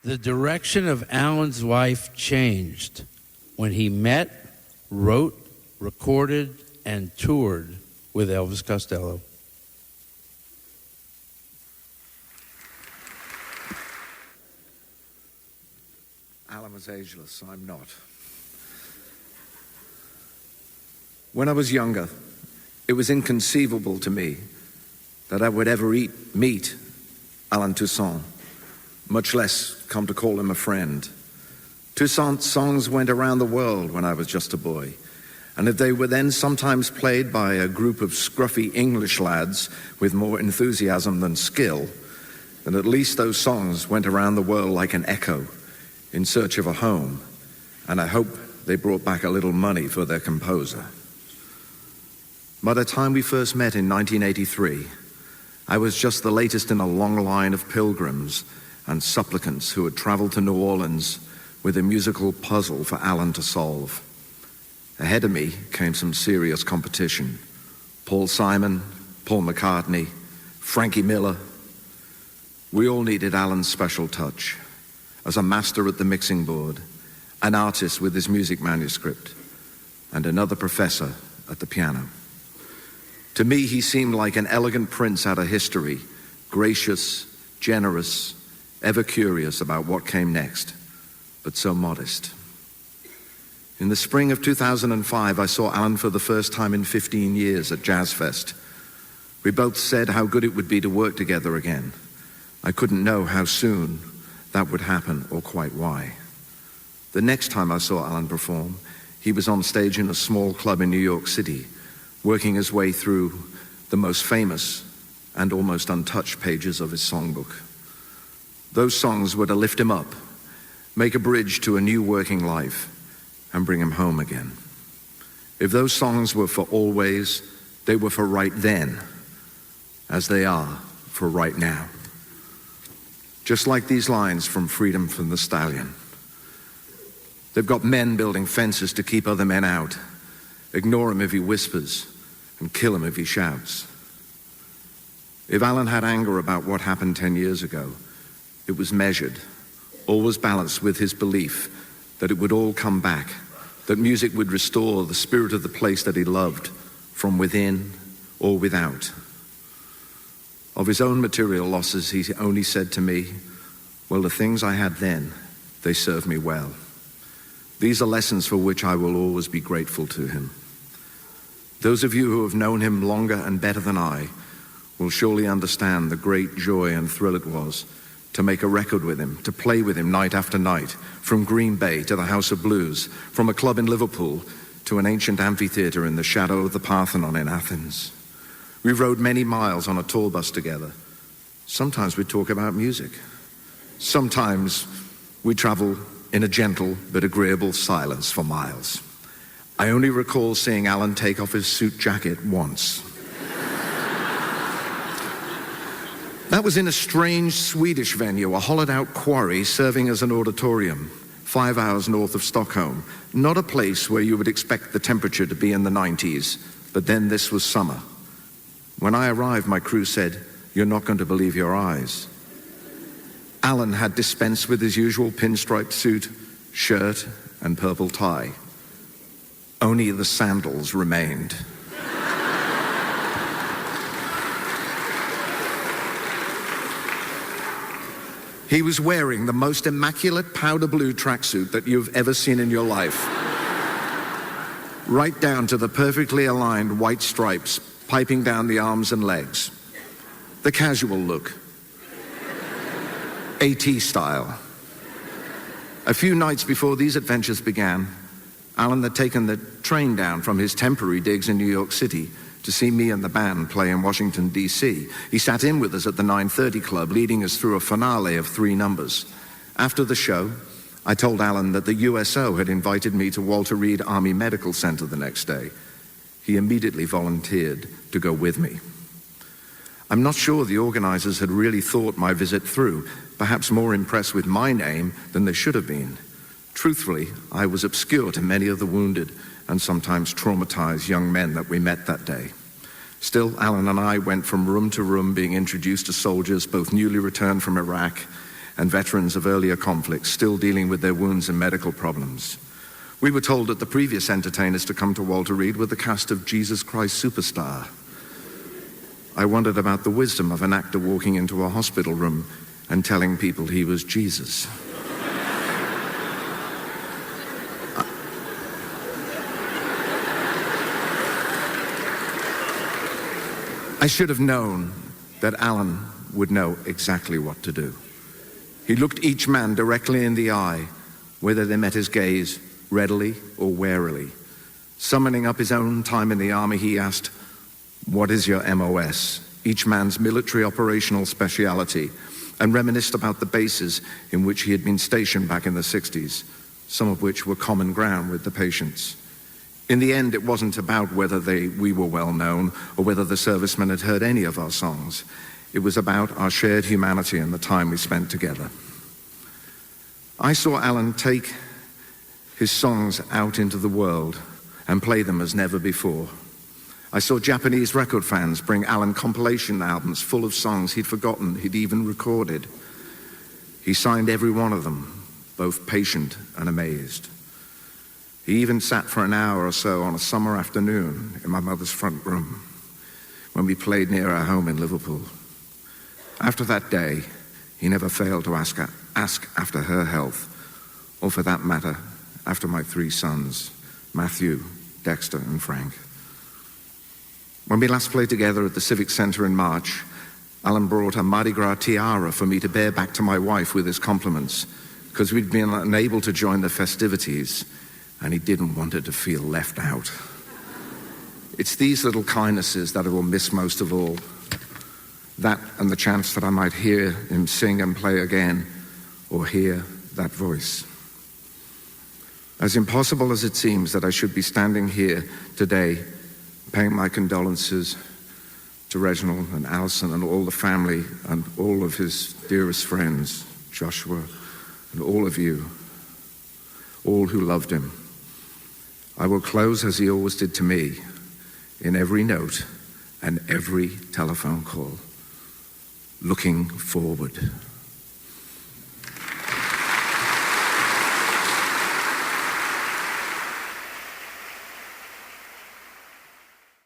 The direction of Allen's life changed when he met, wrote, recorded, and toured with Elvis Costello. Allen was ageless, I'm not. When I was younger, it was inconceivable to me that I would ever meet Allen Toussaint, much less come to call him a friend. Toussaint's songs went around the world when I was just a boy, and if they were then sometimes played by a group of scruffy English lads with more enthusiasm than skill, then at least those songs went around the world like an echo in search of a home, and I hope they brought back a little money for their composer. By the time we first met in 1983, I was just the latest in a long line of pilgrims and supplicants who had traveled to New Orleans with a musical puzzle for Allen to solve. Ahead of me came some serious competition. Paul Simon, Paul McCartney, Frankie Miller. We all needed Allen's special touch as a master at the mixing board, an artist with his music manuscript, and another professor at the piano. To me, he seemed like an elegant prince out of history, gracious, generous, ever curious about what came next, but so modest. In the spring of 2005, I saw Allen for the first time in 15 years at Jazz Fest. We both said how good it would be to work together again. I couldn't know how soon that would happen or quite why. The next time I saw Allen perform, he was on stage in a small club in New York City, working his way through the most famous and almost untouched pages of his songbook. Those songs were to lift him up, make a bridge to a new working life, and bring him home again. If those songs were for always, they were for right then, as they are for right now. Just like these lines from Freedom from the Stallion. They've got men building fences to keep other men out. Ignore him if he whispers, and kill him if he shouts. If Allen had anger about what happened 10 years ago, it was measured, always balanced with his belief that it would all come back, that music would restore the spirit of the place that he loved, from within or without. Of his own material losses, he only said to me, well, the things I had then, they served me well. These are lessons for which I will always be grateful to him. Those of you who have known him longer and better than I will surely understand the great joy and thrill it was to make a record with him, to play with him night after night, from Green Bay to the House of Blues, from a club in Liverpool to an ancient amphitheater in the shadow of the Parthenon in Athens. We rode many miles on a tour bus together. Sometimes we'd talk about music. Sometimes we'd travel in a gentle but agreeable silence for miles. I only recall seeing Allen take off his suit jacket once. That was in a strange Swedish venue, a hollowed-out quarry serving as an auditorium, 5 hours north of Stockholm. Not a place where you would expect the temperature to be in the 90s, but then this was summer. When I arrived, my crew said, "You're not going to believe your eyes." Allen had dispensed with his usual pinstripe suit, shirt, and purple tie. Only the sandals remained. He was wearing the most immaculate powder blue tracksuit that you've ever seen in your life. Right down to the perfectly aligned white stripes piping down the arms and legs. The casual look. AT style. A few nights before these adventures began, Allen had taken the train down from his temporary digs in New York City to see me and the band play in Washington, D.C. He sat in with us at the 9:30 Club, leading us through a finale of 3 numbers. After the show, I told Allen that the USO had invited me to Walter Reed Army Medical Center the next day. He immediately volunteered to go with me. I'm not sure the organizers had really thought my visit through, perhaps more impressed with my name than they should have been. Truthfully, I was obscure to many of the wounded and sometimes traumatized young men that we met that day. Still, Allen and I went from room to room being introduced to soldiers, both newly returned from Iraq and veterans of earlier conflicts still dealing with their wounds and medical problems. We were told that the previous entertainers to come to Walter Reed were the cast of Jesus Christ Superstar. I wondered about the wisdom of an actor walking into a hospital room and telling people he was Jesus. I should have known that Allen would know exactly what to do. He looked each man directly in the eye, whether they met his gaze readily or warily. Summoning up his own time in the army, he asked, "What is your MOS?" each man's military operational speciality, and reminisced about the bases in which he had been stationed back in the 60s, some of which were common ground with the patients. In the end, it wasn't about whether we were well known or whether the servicemen had heard any of our songs. It was about our shared humanity and the time we spent together. I saw Allen take his songs out into the world and play them as never before. I saw Japanese record fans bring Allen compilation albums full of songs he'd forgotten he'd even recorded. He signed every one of them, both patient and amazed. He even sat for an hour or so on a summer afternoon in my mother's front room when we played near our home in Liverpool. After that day, he never failed to ask after her health, or for that matter, after my 3 sons, Matthew, Dexter, and Frank. When we last played together at the Civic Center in March, Allen brought a Mardi Gras tiara for me to bear back to my wife with his compliments, because we'd been unable to join the festivities, and he didn't want her to feel left out. It's these little kindnesses that I will miss most of all. That and the chance that I might hear him sing and play again, or hear that voice. As impossible as it seems that I should be standing here today, paying my condolences to Reginald and Alison and all the family and all of his dearest friends, Joshua, and all of you, all who loved him. I will close as he always did to me, in every note and every telephone call, looking forward.